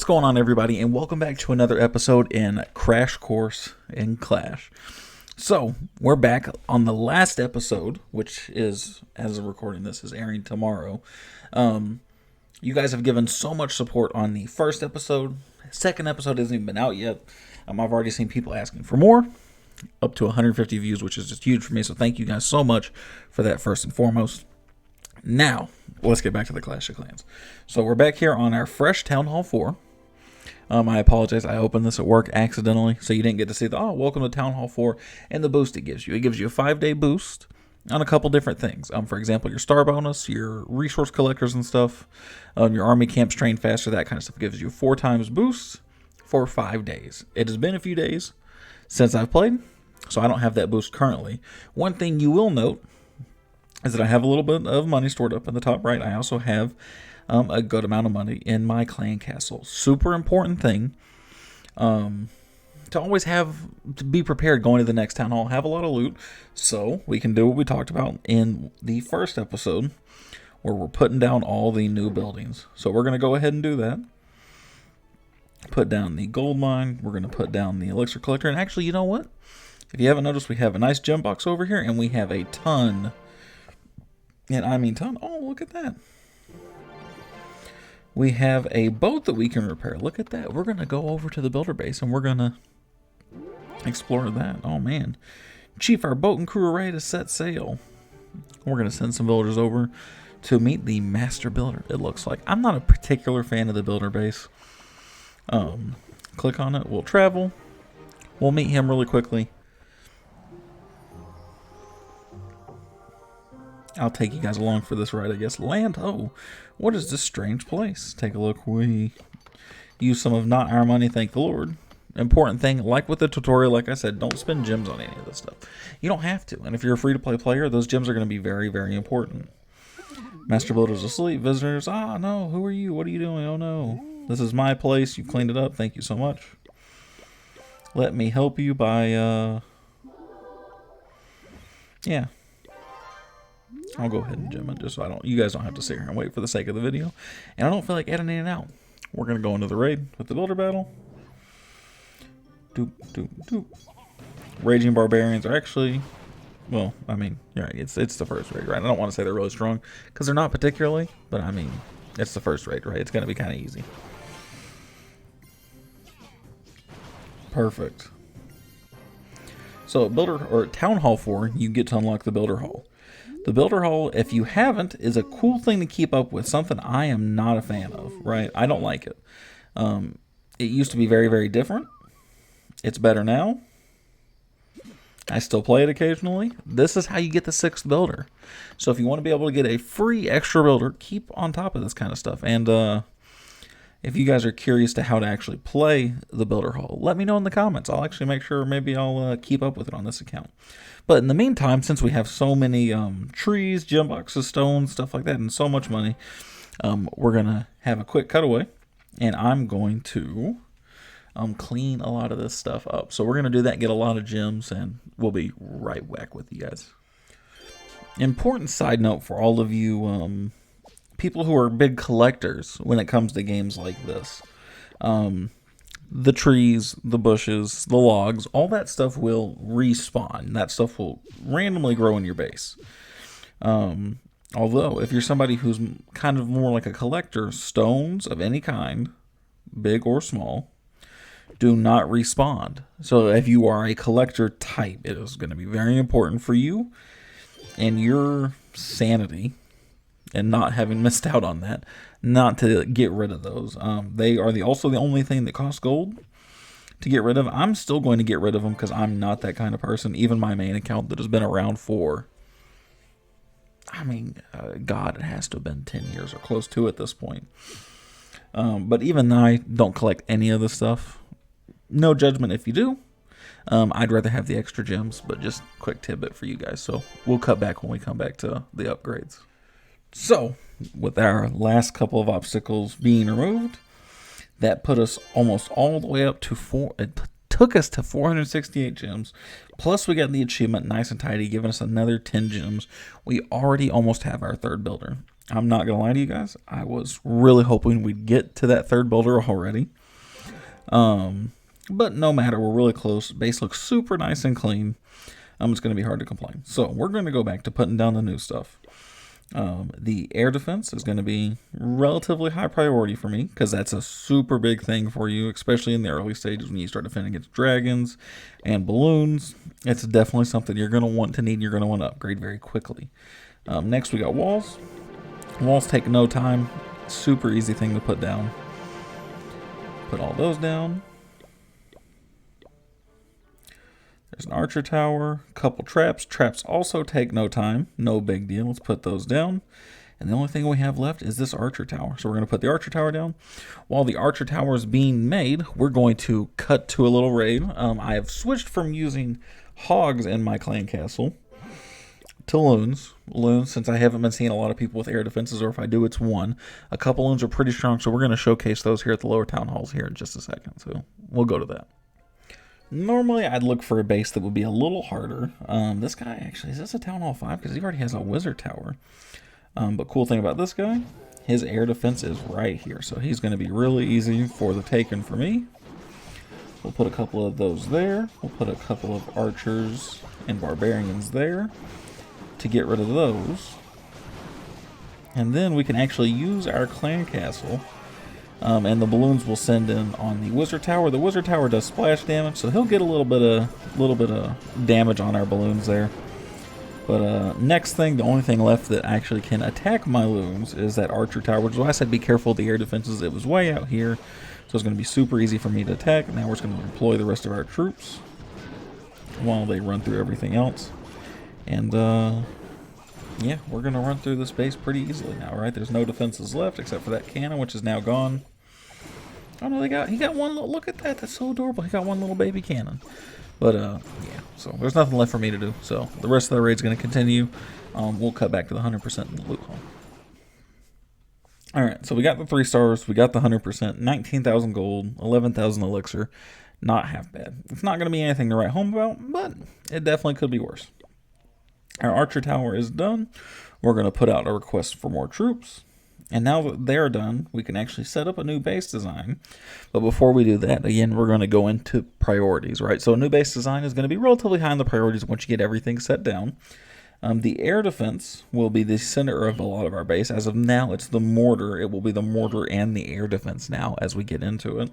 What's going on, everybody, and welcome back to another episode in Crash Course in Clash. So, we're back on the last episode, which is, as of recording this, is airing tomorrow. You guys have given so much support on the first episode. Second episode hasn't even been out yet. I've already seen people asking for more, up to 150 views, which is just huge for me, so thank you guys so much for that first and foremost. Now, let's get back to the Clash of Clans. So we're back here on our fresh Town Hall 4. I apologize, I opened this at work accidentally, so you didn't get to see the, welcome to Town Hall 4, and the boost it gives you. It gives you a 5-day boost on a couple different things. For example, your star bonus, your resource collectors and stuff, your army camps train faster, that kind of stuff. It gives you 4 times boost for 5 days. It has been a few days since I've played, so I don't have that boost currently. One thing you will note is that I have a little bit of money stored up in the top right. I also have a good amount of money in my clan castle. Super important thing to always to be prepared going to the next town hall. Have a lot of loot so we can do what we talked about in the first episode where we're putting down all the new buildings. So we're going to go ahead and do that. Put down the gold mine. We're going to put down the elixir collector. And actually, you know what? If you haven't noticed, we have a nice gem box over here and we have a ton. And I mean ton. Oh, look at that. We have a boat that we can repair. Look at that. We're going to go over to the builder base and we're going to explore that. Oh, man. Chief, our boat and crew are ready to set sail. We're going to send some villagers over to meet the master builder, it looks like. I'm not a particular fan of the builder base. Click on it. We'll travel. We'll meet him really quickly. I'll take you guys along for this ride, I guess. Land. Oh, what is this strange place? Take a look. We use some of not our money, thank the Lord. Important thing, like with the tutorial, like I said, don't spend gems on any of this stuff. You don't have to. And if you're a free-to-play player, those gems are going to be very, very important. Master Builder's asleep. Visitors. No. Who are you? What are you doing? Oh, no. This is my place. You've cleaned it up. Thank you so much. Let me help you by, yeah. I'll go ahead and gem it just so you guys don't have to sit here and wait for the sake of the video. And I don't feel like editing it out. We're going to go into the raid with the builder battle. Doop, doop, doop. Raging Barbarians are actually, well, I mean, you're right. It's the first raid, right? I don't want to say they're really strong because they're not particularly, but I mean, it's the first raid, right? It's going to be kind of easy. Perfect. So Town Hall 4, you get to unlock the Builder Hall. The Builder Hall, if you haven't, is a cool thing to keep up with. Something I am not a fan of, right? I don't like it. It used to be very, very different. It's better now. I still play it occasionally. This is how you get the 6th builder. So if you want to be able to get a free extra builder, keep on top of this kind of stuff. And if you guys are curious to how to actually play the Builder Hall, let me know in the comments. I'll actually make sure maybe I'll keep up with it on this account. But in the meantime, since we have so many trees, gem boxes, stones, stuff like that, and so much money, we're going to have a quick cutaway. And I'm going to clean a lot of this stuff up. So we're going to do that, get a lot of gems, and we'll be right back with you guys. Important side note for all of you people who are big collectors when it comes to games like this. The trees, the bushes, the logs, all that stuff will respawn. That stuff will randomly grow in your base. Although, if you're somebody who's kind of more like a collector, stones of any kind, big or small, do not respawn. So if you are a collector type, it is going to be very important for you and your sanity and not having missed out on that, not to get rid of those. They are also the only thing that costs gold to get rid of. I'm still going to get rid of them because I'm not that kind of person. Even my main account that has been around for, I mean, God, it has to have been 10 years or close to at this point. But even though I don't collect any of the stuff, no judgment if you do. I'd rather have the extra gems, but just quick tidbit for you guys. So we'll cut back when we come back to the upgrades. So, with our last couple of obstacles being removed, that put us almost all the way up to took us to 468 gems. Plus, we got the achievement Nice and Tidy, giving us another 10 gems. We already almost have our third builder. I'm not going to lie to you guys. I was really hoping we'd get to that third builder already. But no matter, we're really close. Base looks super nice and clean. It's going to be hard to complain. So we're going to go back to putting down the new stuff. The air defense is going to be relatively high priority for me because that's a super big thing for you, especially in the early stages when you start defending against dragons and balloons. It's definitely something you're going to want to need and you're going to want to upgrade very quickly. Next, we got walls. Walls take no time. Super easy thing to put down. Put all those down. There's an archer tower, a couple traps. Traps also take no time. No big deal. Let's put those down. And the only thing we have left is this archer tower. So we're going to put the archer tower down. While the archer tower is being made, we're going to cut to a little raid. I have switched from using hogs in my clan castle to loons. Loons, since I haven't been seeing a lot of people with air defenses, or if I do, it's one. A couple loons are pretty strong, so we're going to showcase those here at the lower town halls here in just a second. So we'll go to that. Normally, I'd look for a base that would be a little harder. This guy, actually, is this a Town Hall 5? Because he already has a wizard tower. But cool thing about this guy, his air defense is right here. So he's going to be really easy for the taking for me. We'll put a couple of those there. We'll put a couple of archers and barbarians there to get rid of those. And then we can actually use our clan castle. And the balloons will send in on the wizard tower. The wizard tower does splash damage, so he'll get a little bit of damage on our balloons there. But next thing, the only thing left that actually can attack my loons is that archer tower, which is why I said be careful of the air defenses. It was way out here, so it's going to be super easy for me to attack. Now we're just going to deploy the rest of our troops while they run through everything else. And yeah, we're going to run through this base pretty easily now, right? There's no defenses left except for that cannon, which is now gone. Oh no, he got one little, look at that, that's so adorable. He got one little baby cannon. But yeah, so there's nothing left for me to do. So the rest of the raid's going to continue. We'll cut back to the 100% in the loot hall. Alright, so we got the 3 stars, we got the 100%, 19,000 gold, 11,000 elixir. Not half bad. It's not going to be anything to write home about, but it definitely could be worse. Our archer tower is done. We're going to put out a request for more troops. And now that they're done, we can actually set up a new base design. But before we do that, again, we're going to go into priorities, right? So a new base design is going to be relatively high in the priorities once you get everything set down. The air defense will be the center of a lot of our base. As of now, it's the mortar. It will be the mortar and the air defense now as we get into it.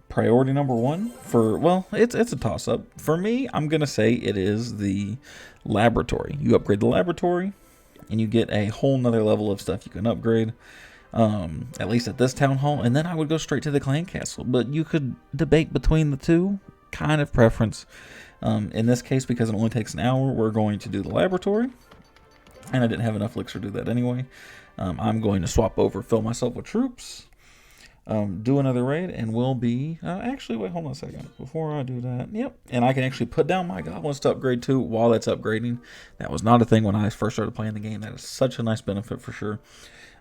Priority number 1 for, well, it's a toss-up. For me, I'm going to say it is the laboratory. You upgrade the laboratory, and you get a whole nother level of stuff you can upgrade, at least at this town hall, and then I would go straight to the clan castle. But you could debate between the two, kind of preference. In this case, because it only takes an hour, we're going to do the laboratory, and I didn't have enough elixir to do that anyway. I'm going to swap over, fill myself with troops, do another raid, and we'll be, actually, wait, hold on a second, before I do that, yep, and I can actually put down my goblins to upgrade too while that's upgrading. That was not a thing when I first started playing the game. That is such a nice benefit for sure.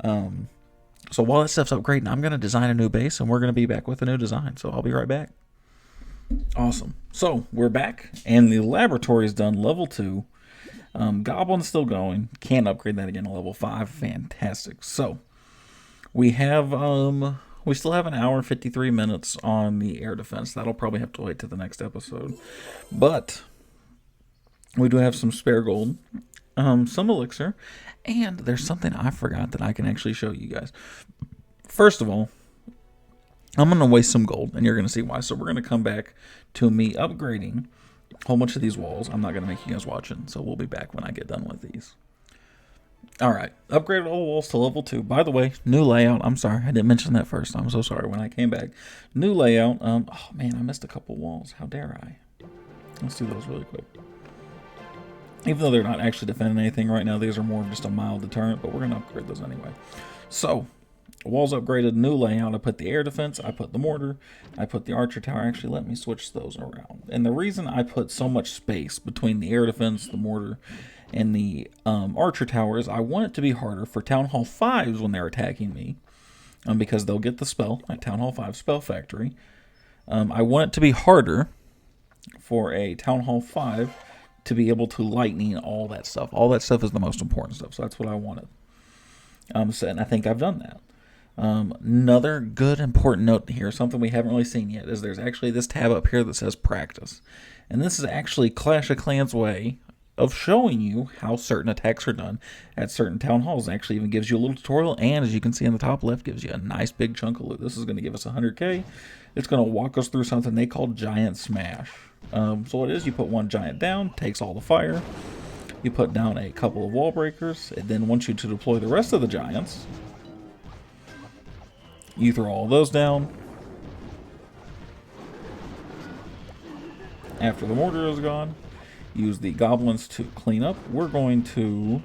So while that stuff's upgrading, I'm going to design a new base, and we're going to be back with a new design, so I'll be right back. Awesome, so we're back, and the laboratory is done, level 2. Goblin's still going, can't upgrade that again to level 5, fantastic. So, we have, we still have an hour and 53 minutes on the air defense. That'll probably have to wait to the next episode. But we do have some spare gold, some elixir, and there's something I forgot that I can actually show you guys. First of all, I'm going to waste some gold, and you're going to see why. So we're going to come back to me upgrading a whole bunch of these walls. I'm not going to make you guys watch it, so we'll be back when I get done with these. Alright, upgraded all walls to level 2. By the way, new layout. I'm sorry, I didn't mention that first. I'm so sorry when I came back. New layout. Oh man, I missed a couple walls. How dare I? Let's do those really quick. Even though they're not actually defending anything right now, these are more of just a mild deterrent, but we're going to upgrade those anyway. So, walls upgraded, new layout. I put the air defense, I put the mortar, I put the archer tower. Actually, let me switch those around. And the reason I put so much space between the air defense, the mortar, and the archer tower is I want it to be harder for Town Hall 5s when they're attacking me, because they'll get the spell at Town Hall 5 Spell Factory. I want it to be harder for a Town Hall 5 to be able to lightning all that stuff. All that stuff is the most important stuff, so that's what I wanted. And I think I've done that. Another good important note here, something we haven't really seen yet, is there's actually this tab up here that says practice. And this is actually Clash of Clans' way of showing you how certain attacks are done at certain town halls. It actually even gives you a little tutorial, and as you can see in the top left, gives you a nice big chunk of loot. This is going to give us 100k. It's going to walk us through something they call Giant Smash. So what it is, you put one giant down, takes all the fire. You put down a couple of wall breakers. It then wants you to deploy the rest of the giants. You throw all those down. After the mortar is gone, use the goblins to clean up. We're going to...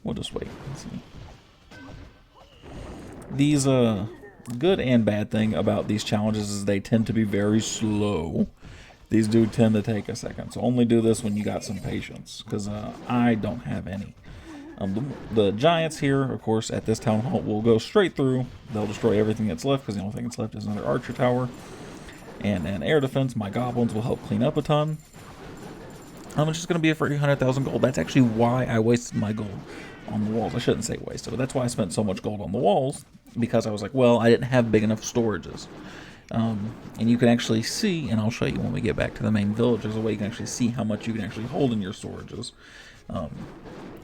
We'll just wait. Let's see. These, good and bad thing about these challenges is they tend to be very slow. These do tend to take a second. So only do this when you got some patience, because I don't have any. The giants here, of course, at this town hall will go straight through. They'll destroy everything that's left, because the only thing that's left is another archer tower. And an air defense. My goblins will help clean up a ton. It's just going to be a 300,000 gold. That's actually why I wasted my gold on the walls. I shouldn't say wasted, but that's why I spent so much gold on the walls, because I was like, well, I didn't have big enough storages. And you can actually see, and I'll show you when we get back to the main village, there's a way you can actually see how much you can actually hold in your storages.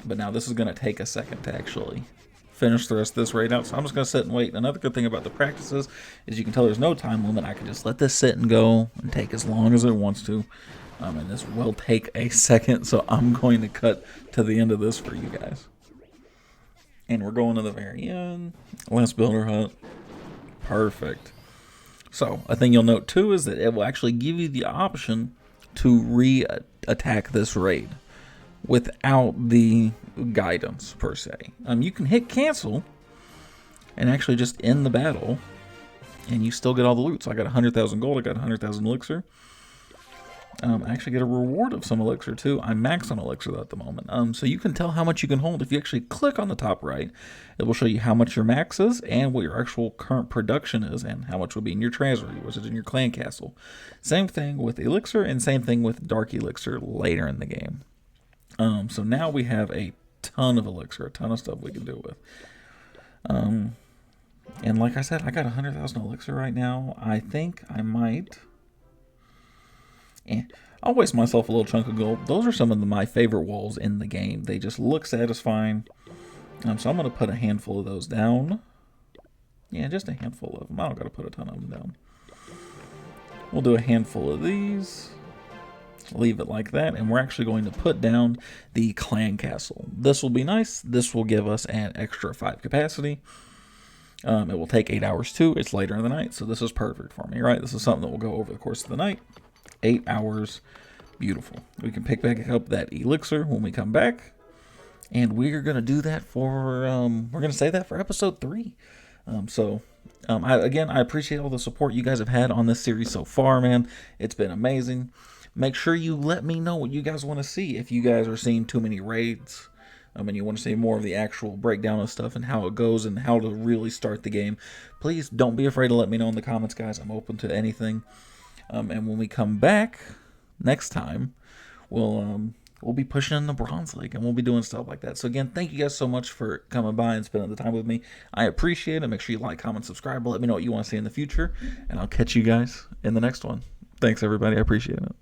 But now this is going to take a second to actually finish the rest of this raid out, so I'm just going to sit and wait. Another good thing about the practices is you can tell there's no time limit. I can just let this sit and go and take as long as it wants to. And this will take a second, so I'm going to cut to the end of this for you guys. And we're going to the very end. Last builder hut. Perfect. So, a thing you'll note too is that it will actually give you the option to re-attack this raid without the guidance, per se. You can hit cancel and actually just end the battle, and you still get all the loot. So I got 100,000 gold, I got 100,000 elixir. I actually get a reward of some elixir too. I'm max on elixir at the moment. So you can tell how much you can hold. If you actually click on the top right, it will show you how much your max is and what your actual current production is and how much will be in your treasury, which is in your clan castle. Same thing with elixir and same thing with dark elixir later in the game. So now we have a ton of elixir, a ton of stuff we can do with. And like I said, I got 100,000 elixir right now. I think I might... I'll waste myself a little chunk of gold. Those are some of my favorite walls in the game. They just look satisfying. So I'm going to put a handful of those down. Yeah, just a handful of them. I don't got to put a ton of them down. We'll do a handful of these. Leave it like that. And we're actually going to put down the clan castle. This will be nice. This will give us an extra 5 capacity. It will take 8 hours too. It's later in the night, so this is perfect for me, right? This is something that will go over the course of the night. 8 hours. Beautiful. We can pick back up that elixir when we come back. And we're going to do that for, we're going to say that for episode 3. I appreciate all the support you guys have had on this series so far, man. It's been amazing. Make sure you let me know what you guys want to see. If you guys are seeing too many raids, and you want to see more of the actual breakdown of stuff and how it goes and how to really start the game, please don't be afraid to let me know in the comments, guys. I'm open to anything. And when we come back next time, we'll be pushing in the Bronze League and we'll be doing stuff like that. So again, thank you guys so much for coming by and spending the time with me. I appreciate it. Make sure you like, comment, subscribe. Let me know what you want to see in the future, and I'll catch you guys in the next one. Thanks, everybody. I appreciate it.